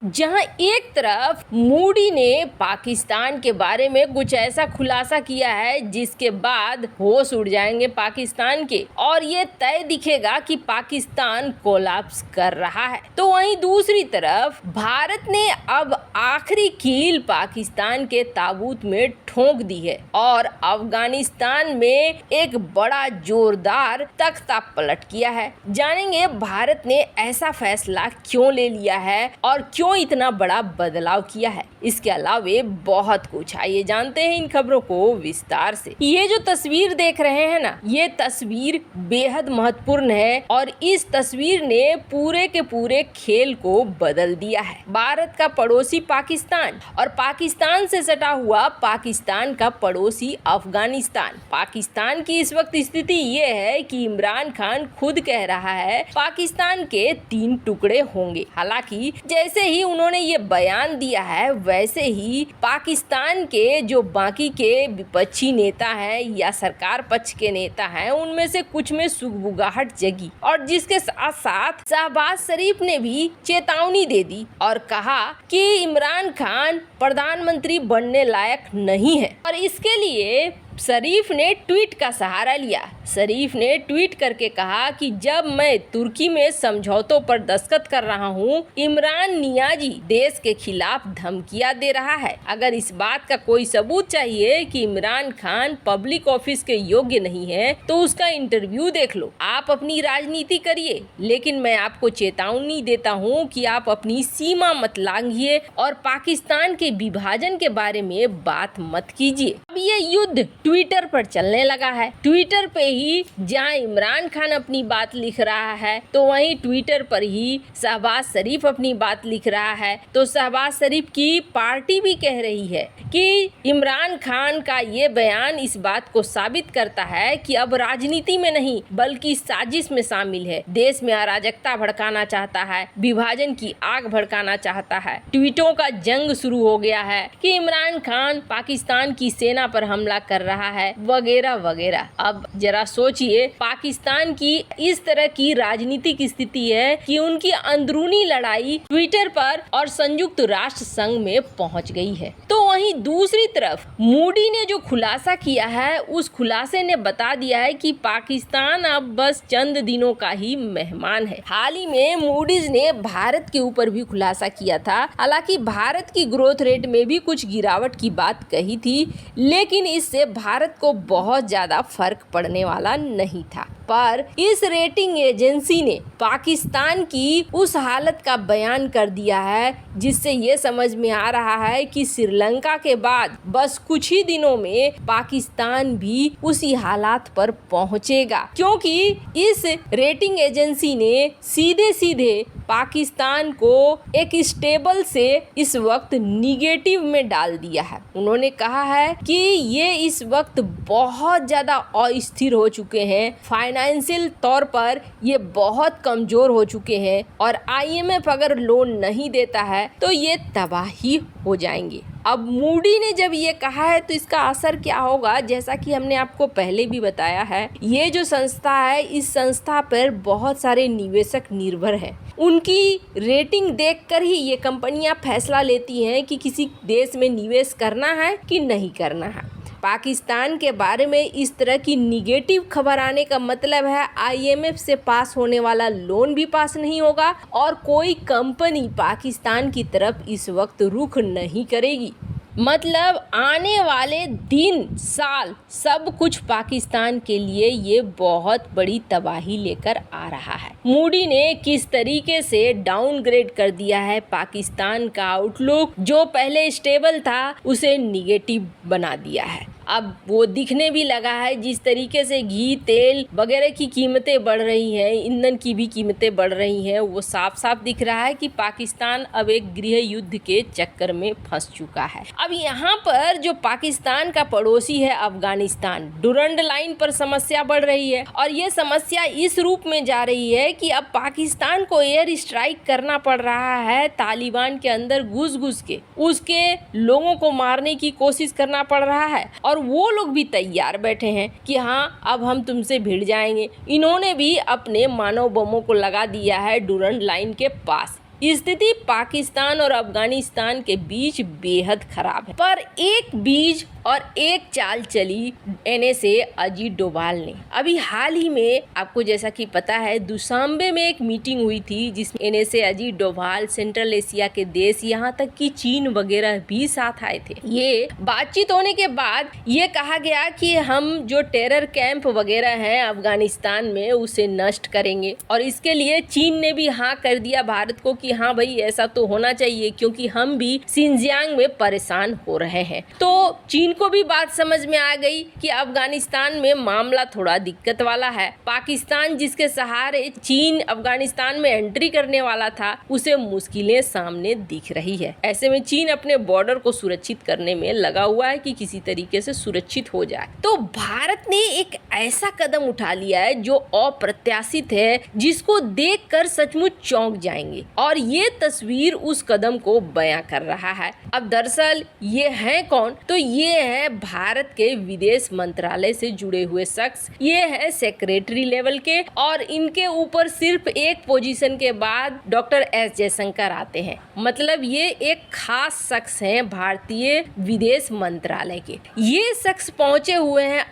जहां एक तरफ मूडी ने पाकिस्तान के बारे में कुछ ऐसा खुलासा किया है जिसके बाद होश उड़ जाएंगे पाकिस्तान के और ये तय दिखेगा कि पाकिस्तान कोलैप्स कर रहा है, तो वहीं दूसरी तरफ भारत ने अब आखिरी कील पाकिस्तान के ताबूत में ठोंक दी है और अफगानिस्तान में एक बड़ा जोरदार तख्ता पलट किया है। जानेंगे भारत ने ऐसा फैसला क्यों ले लिया है और क्यों इतना बड़ा बदलाव किया है। इसके अलावे बहुत कुछ, आइए जानते हैं इन खबरों को विस्तार से। ये जो तस्वीर देख रहे हैं ना, ये तस्वीर बेहद महत्वपूर्ण है और इस तस्वीर ने पूरे के पूरे खेल को बदल दिया है। भारत का पड़ोसी पाकिस्तान और पाकिस्तान से सटा हुआ पाकिस्तान का पड़ोसी अफगानिस्तान। पाकिस्तान की इस वक्त स्थिति ये है कि इमरान खान खुद कह रहा है पाकिस्तान के 3 टुकड़े होंगे। हालांकि जैसे ही उन्होंने ये बयान दिया है वैसे ही पाकिस्तान के जो बाकी के विपक्षी नेता हैं या सरकार पक्ष के नेता हैं उनमें से कुछ में सुगबुगाहट जगी और जिसके साथ साथ शहबाज शरीफ ने भी चेतावनी दे दी और कहा कि इमरान खान प्रधानमंत्री बनने लायक नहीं है और इसके लिए शरीफ ने ट्वीट का सहारा लिया। शरीफ ने ट्वीट करके कहा कि जब मैं तुर्की में समझौतों पर दस्तखत कर रहा हूं, इमरान नियाजी देश के खिलाफ धमकियां दे रहा है। अगर इस बात का कोई सबूत चाहिए कि इमरान खान पब्लिक ऑफिस के योग्य नहीं है तो उसका इंटरव्यू देख लो। आप अपनी राजनीति करिए, लेकिन मैं आपको चेतावनी देता हूँ कि आप अपनी सीमा मत लांघिए और पाकिस्तान के विभाजन के बारे में बात मत कीजिए। अब ये युद्ध ट्विटर पर चलने लगा है। ट्विटर पे ही जहां इमरान खान अपनी बात लिख रहा है तो वहीं ट्विटर पर ही शहबाज शरीफ अपनी बात लिख रहा है। तो शहबाज शरीफ की पार्टी भी कह रही है कि इमरान खान का ये बयान इस बात को साबित करता है कि अब राजनीति में नहीं बल्कि साजिश में शामिल है। देश में अराजकता भड़काना चाहता है, विभाजन की आग भड़काना चाहता है। ट्वीटों का जंग शुरू हो गया है कि इमरान खान पाकिस्तान की सेना पर हमला कर रहा है वगैरह वगैरह। अब जरा सोचिए, पाकिस्तान की इस तरह की राजनीतिक स्थिति है कि उनकी अंदरूनी लड़ाई ट्विटर पर और संयुक्त राष्ट्र संघ में पहुंच गई है। तो वहीं दूसरी तरफ मूडी ने जो खुलासा किया है उस खुलासे ने बता दिया है कि पाकिस्तान अब बस चंद दिनों का ही मेहमान है। हाल ही में मूडीज ने भारत के ऊपर भी खुलासा किया था। हालांकि भारत की ग्रोथ रेट में भी कुछ गिरावट की बात कही थी, लेकिन इससे भारत को बहुत ज्यादा फर्क पड़ने वाला नहीं था। पर इस रेटिंग एजेंसी ने पाकिस्तान की उस हालत का बयान कर दिया है जिससे ये समझ में आ रहा है कि श्रीलंका के बाद बस कुछ ही दिनों में पाकिस्तान भी उसी हालात पर पहुंचेगा, क्योंकि इस रेटिंग एजेंसी ने सीधे सीधे पाकिस्तान को एक स्टेबल से इस वक्त निगेटिव में डाल दिया है। उन्होंने कहा है कि ये इस वक्त बहुत ज्यादा अस्थिर हो चुके हैं, फाइनेंशियल तौर पर ये बहुत कमजोर हो चुके हैं और IMF अगर लोन नहीं देता है तो ये तबाही हो जाएंगे। अब मूडी ने जब ये कहा है तो इसका असर क्या होगा, जैसा कि हमने आपको पहले भी बताया है, ये जो संस्था है इस संस्था पर बहुत सारे निवेशक निर्भर हैं। उनकी रेटिंग देखकर ही ये कंपनियां फैसला लेती हैं कि किसी देश में निवेश करना है कि नहीं करना है। पाकिस्तान के बारे में इस तरह की निगेटिव खबर आने का मतलब है IMF से पास होने वाला लोन भी पास नहीं होगा और कोई कंपनी पाकिस्तान की तरफ इस वक्त रुख नहीं करेगी। मतलब आने वाले दिन, साल, सब कुछ पाकिस्तान के लिए ये बहुत बड़ी तबाही लेकर आ रहा है। मूडी ने किस तरीके से डाउनग्रेड कर दिया है पाकिस्तान का आउटलुक, जो पहले स्टेबल था उसे निगेटिव बना दिया है। अब वो दिखने भी लगा है जिस तरीके से घी, तेल वगैरह की कीमतें बढ़ रही हैं, ईंधन की भी कीमतें बढ़ रही हैं, वो साफ साफ दिख रहा है कि पाकिस्तान अब एक गृह युद्ध के चक्कर में फंस चुका है। अब यहाँ पर जो पाकिस्तान का पड़ोसी है अफगानिस्तान, डुरंड लाइन पर समस्या बढ़ रही है और ये समस्या इस रूप में जा रही है कि अब पाकिस्तान को एयर स्ट्राइक करना पड़ रहा है तालिबान के अंदर घुस के, उसके लोगों को मारने की कोशिश करना पड़ रहा है और वो लोग भी तैयार बैठे हैं कि हाँ अब हम तुमसे भिड़ जाएंगे। इन्होंने भी अपने मानव बमों को लगा दिया है डुरंड लाइन के पास। स्थिति पाकिस्तान और अफगानिस्तान के बीच बेहद खराब है। पर एक बीज और एक चाल चली एनएसए अजीत डोभाल ने। अभी हाल ही में आपको जैसा कि पता है दुशांबे में एक मीटिंग हुई थी जिसमें NSA Ajit Doval, central Asia के देश, यहाँ तक कि चीन वगैरह भी साथ आए थे। ये बातचीत होने के बाद ये कहा गया कि हम जो टेरर कैंप वगैरह हैं अफगानिस्तान में उसे नष्ट करेंगे, और इसके लिए चीन ने भी हाँ कर दिया भारत को कि हाँ भाई ऐसा तो होना चाहिए क्योंकि हम भी शिनजियांग में परेशान हो रहे हैं। तो चीन को भी बात समझ में आ गई कि अफगानिस्तान में मामला थोड़ा दिक्कत वाला है। पाकिस्तान जिसके सहारे चीन अफगानिस्तान में एंट्री करने वाला था उसे मुश्किलें सामने दिख रही है। ऐसे में चीन अपने बॉर्डर को सुरक्षित करने में लगा हुआ है कि किसी तरीके से सुरक्षित हो जाए। तो भारत ने एक ऐसा कदम उठा लिया है जो अप्रत्याशित है, जिसको देखकर सचमुच चौंक जाएंगे, और ये तस्वीर उस कदम को बयां कर रहा है। अब दरअसल ये है कौन? तो ये है भारत के विदेश मंत्रालय से जुड़े हुए शख्स। ये है सेक्रेटरी लेवल के, और इनके ऊपर सिर्फ एक पोजीशन के बाद डॉक्टर एस जयशंकर आते हैं। मतलब ये एक खास शख्स हैं भारतीय विदेश मंत्रालय के। ये शख्स पहुंचे हुए हैं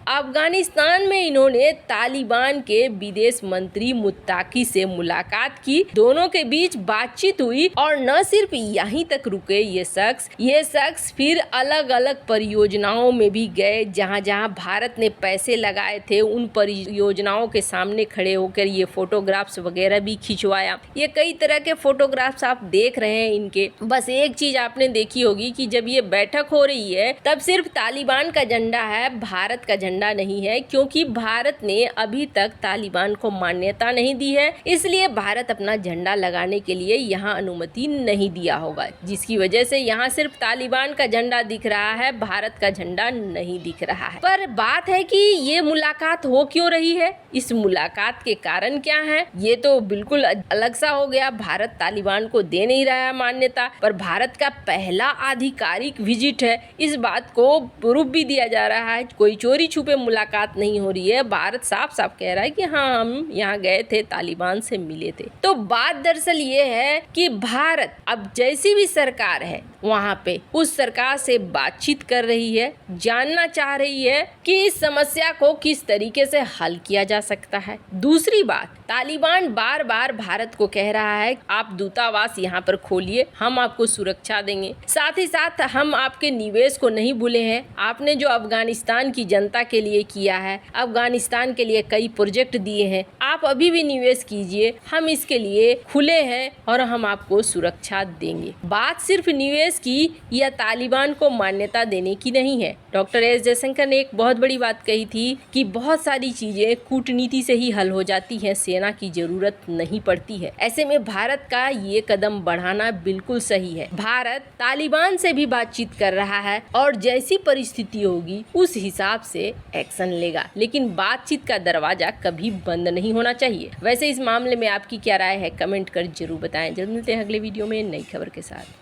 अफगानिस्तान में इन्होंने तालिबान के विदेश मंत्री मुत्ताकी से मुलाकात की। दोनों के बीच बातचीत हुई, और न सिर्फ यहीं तक रुके ये शख्स फिर अलग अलग परियोजनाओं में भी गए। जहां भारत ने पैसे लगाए थे उन परियोजनाओं के सामने खड़े होकर ये फोटोग्राफ्स वगैरह भी खिंचवाया। ये कई तरह के फोटोग्राफ्स आप देख रहे हैं इनके। बस एक चीज आपने देखी होगी कि जब ये बैठक हो रही है तब सिर्फ तालिबान का झंडा है, भारत का झंडा नहीं है, क्योंकि भारत ने अभी तक तालिबान को मान्यता नहीं दी है। इसलिए भारत अपना झंडा लगाने के लिए यहाँ अनुमति नहीं दिया होगा, जिसकी वजह से यहाँ सिर्फ तालिबान का झंडा दिख रहा है, भारत का झंडा नहीं दिख रहा है। पर बात है कि ये मुलाकात हो क्यों रही है, इस मुलाकात के कारण क्या है, ये तो बिल्कुल अलग सा हो गया। भारत तालिबान को दे नहीं रहा है मान्यता, पर भारत का पहला आधिकारिक विजिट है, इस बात को प्रूफ भी दिया जा रहा है। कोई चोरी छुपे मुलाकात नहीं हो रही है। भारत साफ साफ कह रहा है कि हाँ हम यहाँ गए थे, तालिबान से मिले थे। तो बात दरअसल ये है कि भारत अब जैसी भी सरकार है वहाँ पे उस सरकार से बातचीत कर रही है, जानना चाह रही है कि इस समस्या को किस तरीके से हल किया जा सकता है। दूसरी बात, तालिबान बार बार भारत को कह रहा है आप दूतावास यहाँ पर खोलिए, हम आपको सुरक्षा देंगे। साथ ही साथ हम आपके निवेश को नहीं भूले हैं। आपने जो अफगानिस्तान की जनता के लिए किया है, अफगानिस्तान के लिए कई प्रोजेक्ट दिए हैं, आप अभी भी निवेश कीजिए, हम इसके लिए खुले हैं और हम आपको सुरक्षा देंगे। बात सिर्फ निवेश की या तालिबान को मान्यता देने की नहीं है। डॉक्टर एस जयशंकर ने एक बहुत बड़ी बात कही थी कि बहुत सारी चीजें कूटनीति से ही हल हो जाती हैं, सेना की जरूरत नहीं पड़ती है। ऐसे में भारत का ये कदम बढ़ाना बिल्कुल सही है। भारत तालिबान से भी बातचीत कर रहा है और जैसी परिस्थिति होगी उस हिसाब से एक्शन लेगा, लेकिन बातचीत का दरवाजा कभी बंद नहीं होना चाहिए। वैसे इस मामले में आपकी क्या राय है, कमेंट कर जरूर बताएं। जल्द मिलते हैं अगले वीडियो में नई खबर के साथ।